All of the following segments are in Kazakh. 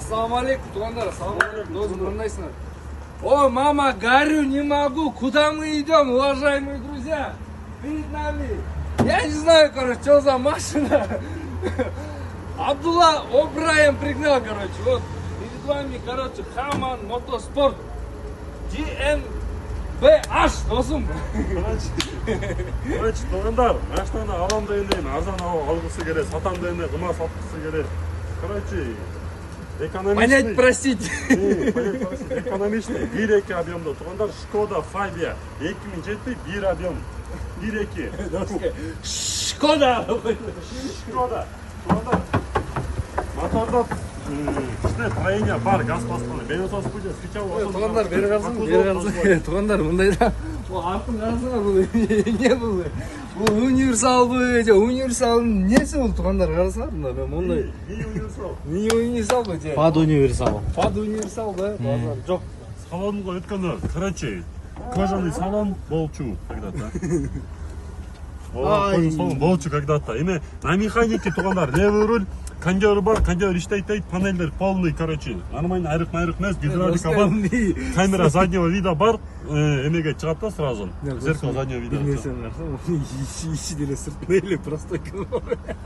Ассаламу алейкум, тугандар, ассаламу алейкум, досым, қандайсыңдар? О, мама, горю, не могу, куда мы идем, уважаемые друзья? Перед нами, я не знаю, короче, что за машина. Абдулла О'Брайен пригнал, короче, вот, перед вами, короче, Хаман Мотоспорт GmbH, досым. Короче, тугандар, машинаны алам дегенден арзан алғысы келеді, сатам дегенде қымбат сатқысы келеді. Короче, Понять, простите. Экономичный, 1-2 объемда. Тугандар Шкода Фабия, 2007 1 объем. 1-2. Шкода. Шкода. Тугандар моторда кішкене троение бар, газ баспаны. Бензос будет, скачал. Тугандар, бері қарасың. Тугандар, мұндайда. Артын қарасыңа, бұл не бұл? Бұл универсал бұл, универсалдың несі бұл туғандар қарасыңа? Не универсал бұл? Под универсал. Под универсал, да? Жоқ. Салонға өткенде, короче, кожаный салон болчу когда-то. Кожаный салон болчу когда-то. Име на механике туғандар, левый руль, кондер бар, кондер иштейт, панельдер полный, короче, нормально айрық емес, гидравлика бар, камера заднего вида бар, эмеге чыгат сразу, зеркало заднего вида. Білмесен қарсың, иші деле сыртын еле просто кіл.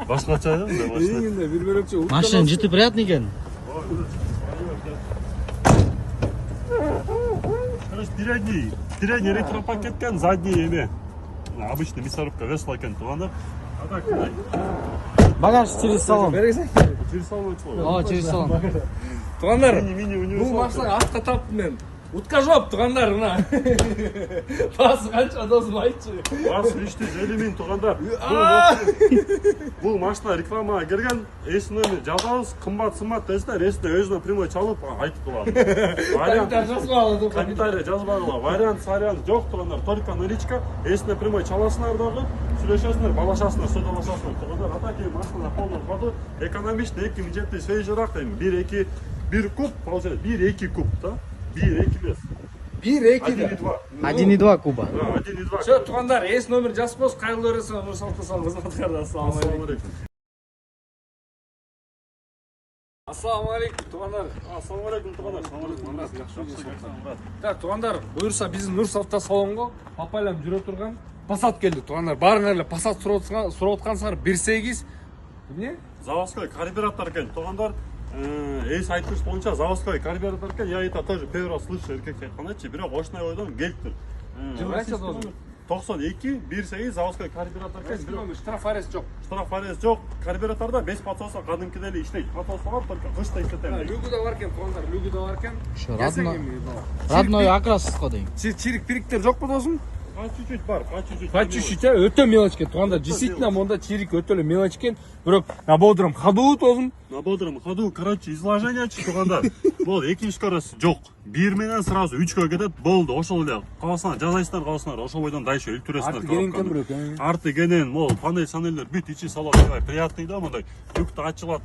Башкача да, башкача. Еңінде, бір бөлікші. Машина жіті приятный екен. Короче, передний ретро-пакеткен, задний эме. Обычный мясорубка весла екен, туғандар. А так, кыдай. Багаж через салон. Через салон О, через салон. Туғандар, Мини бұл машина атқа таптым мен. Утқа жоп, туғандар, мұна. Басы қанша досым айтшы. Басы 350 000 туғандар. Бұл машина рекламаға келген, есімені жазауыз, қымбат-сымбат десінер, есіне өзіне прямой чалып айтып тұлады. Комментарий жазып алады. Комментарий жазып алады. Вариант жоқ туғандар, только наличка, есіне прямой чаласынар дағы, сүйлешесінер, балашасынар, сөйдалашасынар. Туғандар, атаки машина полный ходы, экономичный, 2007 свежірақ, 1 куб, получается, 1-2 куб, да? 1-2 без. 1-2. 1,2 куба. Да, 1,2. Все, туғандар, ес номер жас болсын, қайғылы өресің, Нұрсалты сал, қызматқарды. Ассаламу алейкум. Ассаламу алейкум, туғандар. Ассаламу алейкум, туғандар. Так, туғандар, бұйырса біздің Нұрсалты салонға папайлам жүре тұрған Passat келді, туғандар. Барыңарлы Passat сұратқансыңар 1.8. Не? Заводской карбюратор екен, туғандар. Эйс айтыш бойынша заводской карбюратор екен, я это тоже первый раз слышу еркек айтқанайчы, бірақ ошнай ойдан келіп тұр. Жыл қанша дозым? 92, 1.8 заводской карбюратор екен. Штраф арес жоқ. Штраф арес жоқ, карбюраторда 5 подсоса қадымкідегі іштейді. Подсосы бар, только қышта істетемін. Люгіда бар кен, туғандар, люгіда бар кен. Родной окрас қодайын. Чирик-пириктер жоқ па досым? Чуть-чуть бар, чуть-чуть. По чуть-чуть, өте мелочь кен, туғандар. Действительно, мұнда чирик өтелі мелочь кен. Бірақ на бодрым ходу досым. На бодрым ходу, короче, изложение туғандар. Болды, екінші скорость жоқ. Бірменен сразу 3-ге кетеді, болды, ошол эле. Қаласынан жазайсыңдар, қаласыңдар, ошол бойдан дайшы өлтүресіңдар. Арты кенен бирок, арты кенен, мол, панель санелер бүт ичи салон приятный да, мындай. Люкты ачылат.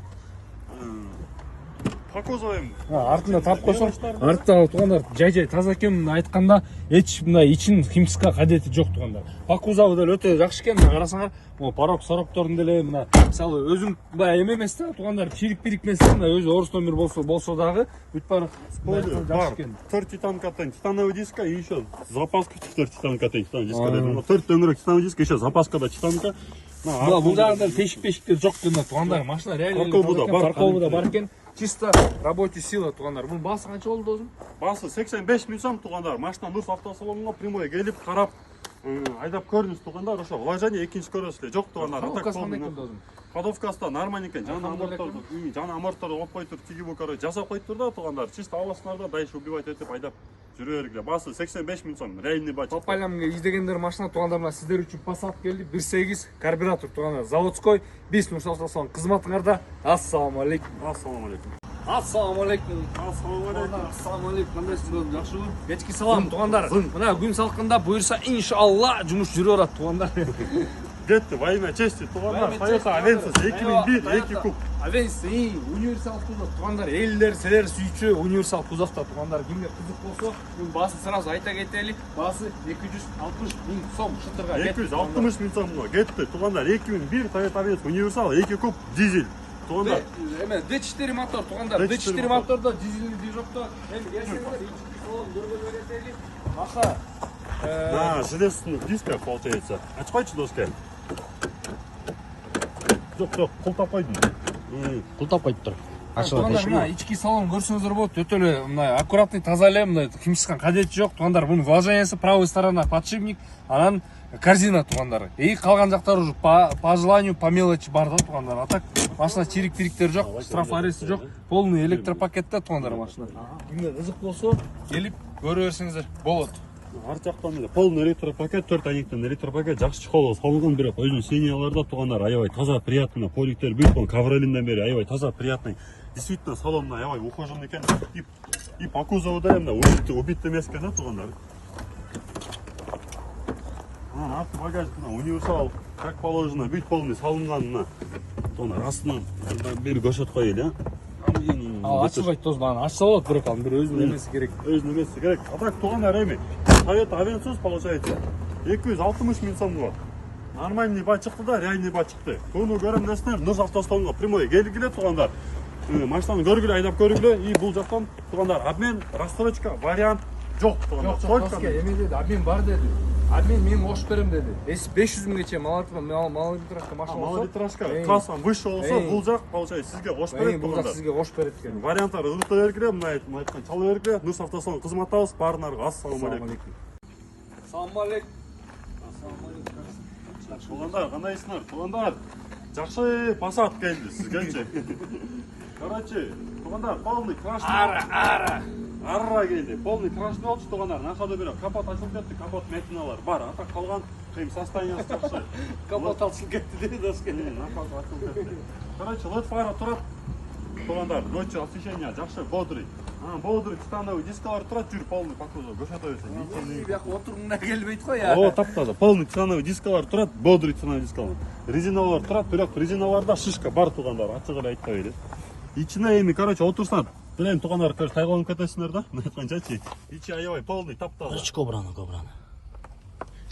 Показываем. Артында тап қойсаң, артта туғандар жай-жай таза екен айтқанда, эч мындай ичин химчистка қадеті жоқ туғандар. По кузову да өте жақсы екен, қарасаңар, порок-сороктордун деле мына, мысалы өзүң бай эмес да, туғандар чирик-пирик месте, мына өзү орус номер болсо дагы, бүт бары бар. 4 титанкатен, титановый диска и еще запаска 4 титанкатен, титановый диска. 4 дөңгөрөк титановый диска, еще запаскада титанка. Бұл жағында тешік-пешіктер жоқ екен, туғандар машина реально парковыда бар екен. Чисто рабочий сила туғандар. Бұл басы қанша болды досым? Басы 85 000 сом туғандар. Машина Нұрс автосалонына прямой келіп қарап айдап көрдіңіз туғандар. Ошо вложение екінші көресіле жоқ туғандар. Ходовкасы қандай екен досым? Ходовкасы нормально екен. Жана амортор оп қой тұр, тиги бұл жасап қой тұр да туғандар. Чисто аласынарда дайшы убивать етіп айдап жүру керек. Басы 85 000 сом. Реальный бачы. Папайламға издегендер машина туғандарына сіздер үшін Passat келді. 1.8 карбюратор туғандар. Заводской 5 Нұрсалты салон қызматыңарда. Ассаламу алейкум. Ассаламу алейкум. Ассаламу алейкум. Ассаламу алейкум. Қандайсың досым, жақсы ғой? Кешкі салам туғандар. Мына күн салқында бұйырса иншалла жұмыс жүріп жатады туғандар. Кетті, во имя чести туғандар. Toyota Avensis 2001 2 куб. Avensis универсал кузов туғандар. Елдер селер сүйчү универсал кузовта туғандар. Кимге қызық болса, бүгін басы сразу айта кетели. Басы 260 000 сом шытырға кетті. 260 000 сом кетті туғандар. 2001 Toyota Avensis универсал 2 куб дизель. туугандар. Эме D4 мотор туугандар. D4 мотордо дизельный движокто эми келсеңер ички салон көргөн беретели. Аха. На железный диск получается. Ачкойчу доска. Жок, култап койдум. Култап коюп тур. Туугандар, мына ички салон көрсөңүздөр болот. Өтө эле мындай аккуратный, таза эле, мындай химчискан кадети жок. Туугандар, бунун вложениясы правый сторона подшипник, анан корзина туугандар. Калган жактары уже по желанию, по мелочи бар да туугандар. А так машина чирик-пириктер жок, штраф ареси жок. Полный электропакетте туугандар машина. Кимге кызык болсо, келип көрө берсеңиздер болот. Арт жактан эле полный электропакет, 4 анектен электропакет жакшы чыккан салынган, бирок өзүнүн синяларда туугандар аябай таза, приятный, поликтер бүт болгон ковролинден бери аябай таза, приятный. Действительно салонна аябай ухоженный экен. И по кузову да эмне убит эмес экен да туугандар. Арты багажник универсал, как положено, бүт полный салынган мына. Туугандар астынан бери көрсөтүп коелу, Ачылбайт тоз бааны ачса болот, бирок анын бир өзүнүн эмеси керек. Өзүнүн эмеси керек. А так туугандар эми Toyota Avensis получается 260 миң сомго. Нормальный ба чыкты да, реальный ба чыкты. Буну көрөм десеңер, Нур автостомго прямой келгиле туугандар. Машинаны көргүлө, айдап көргүлө, и бул жактан туугандар обмен, рассрочка, вариант жок туугандар. Только эме деди, обмен бар деди. Обмен мен кош берем деди. 500 миңге чейин малолитражка машина болсо, малолитражка классом выше болсо, бул жак получается сизге кош берет бул жак туугандар. сизге кош берет экен. Варианттар ырыкта бергиле, мына айткан чала бергиле. Нур автостом кызматыбыз баарыңарга ассалам алейкум. Салам алейкум. Туугандар, кандайсыңар? Туугандар, жакшы Passat келди сизгечи. Короче, туугандар, полный краш. Ара келди. Полный краш болчу туугандар. Нахада бирок капот ачылып кетти, капот макиналар бар. Ата калган кыйм состояниясы жакшы. Капот ачылып кетти деди доска. Капот ачылып кетти. Короче, LED фара турат. Туугандар, ночью освещение жакшы, бодрый. Бодрый титановый дискалар турат, жүр полный покузов. Көрсөтө берсең. Бияк отуруңна келбейт го я. О, таптаза. Полный титановый дискалар турат, бодрый титановый дискалар. Резиналар турат, бирок резиналарда шишка бар туугандар, ачык эле айтпай эле. Ичине эми, короче, отурсаң, билем туугандар, көрүп тайгаланып кетесиңер да. Айтканчачы. Ичи аябай полный таптаза. Кобраны.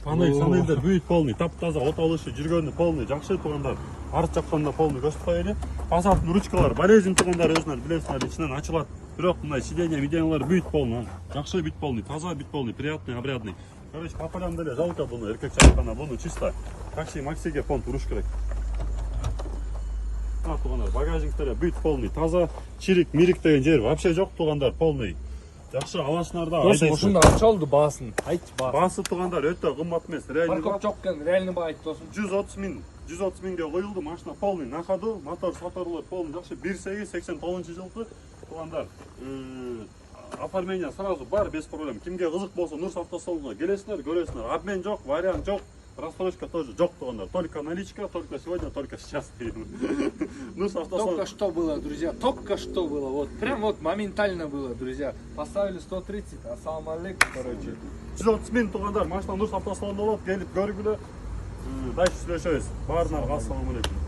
Панелдер бүт полный, таптаза, от алышы, жүргөнү полный, жакшы туугандар. Арт жактан да полный көрсөтүп коелу. Passat'ын ручкалар, болезнь туугандар өзүнөн билесиңер, ичинен ачылат. Бирок мындай сиденье, виденьялар бүт полный. Жакшы бүт полный, таза бүт полный, приятный, обрядный. Короче, по полям деле жалко буну, эркек чаккана буну чисто. Такси Максиге понт уруш керек. Туугандар, багажниктер бүт полный, таза, чирик, мирик деген жер вообще жок туугандар, полный. Жакшы аласыңарда Досум, ушунда канча болду баасын? Айтчы баасын. Баасы туугандар өтө кымбат эмес, реальный Парков жок экен, реальный баа айт досум. 130 миңге коюлду, машина полный, на ходу, мотор саторлор полный, жакшы 1.889-жылкы туугандар. Оформление сразу бар, без проблем. Кимге кызык болсо, Нур автосалонго келесиңер, көрөсүңөр. Обмен жок, вариант жок. Рассрочка тоже жок туугандар. Только наличка, только сегодня, только сейчас. Нур автосалон. Только что было, друзья, только что было. Вот, прям вот моментально было, друзья. Поставили 130, ассалам алейкум, короче. 130 миң туугандар, машина Нур автосалонда болот, келип көргүлө. Дальше сүйлөшөбүз. Баарыңарга ассалам алейкум.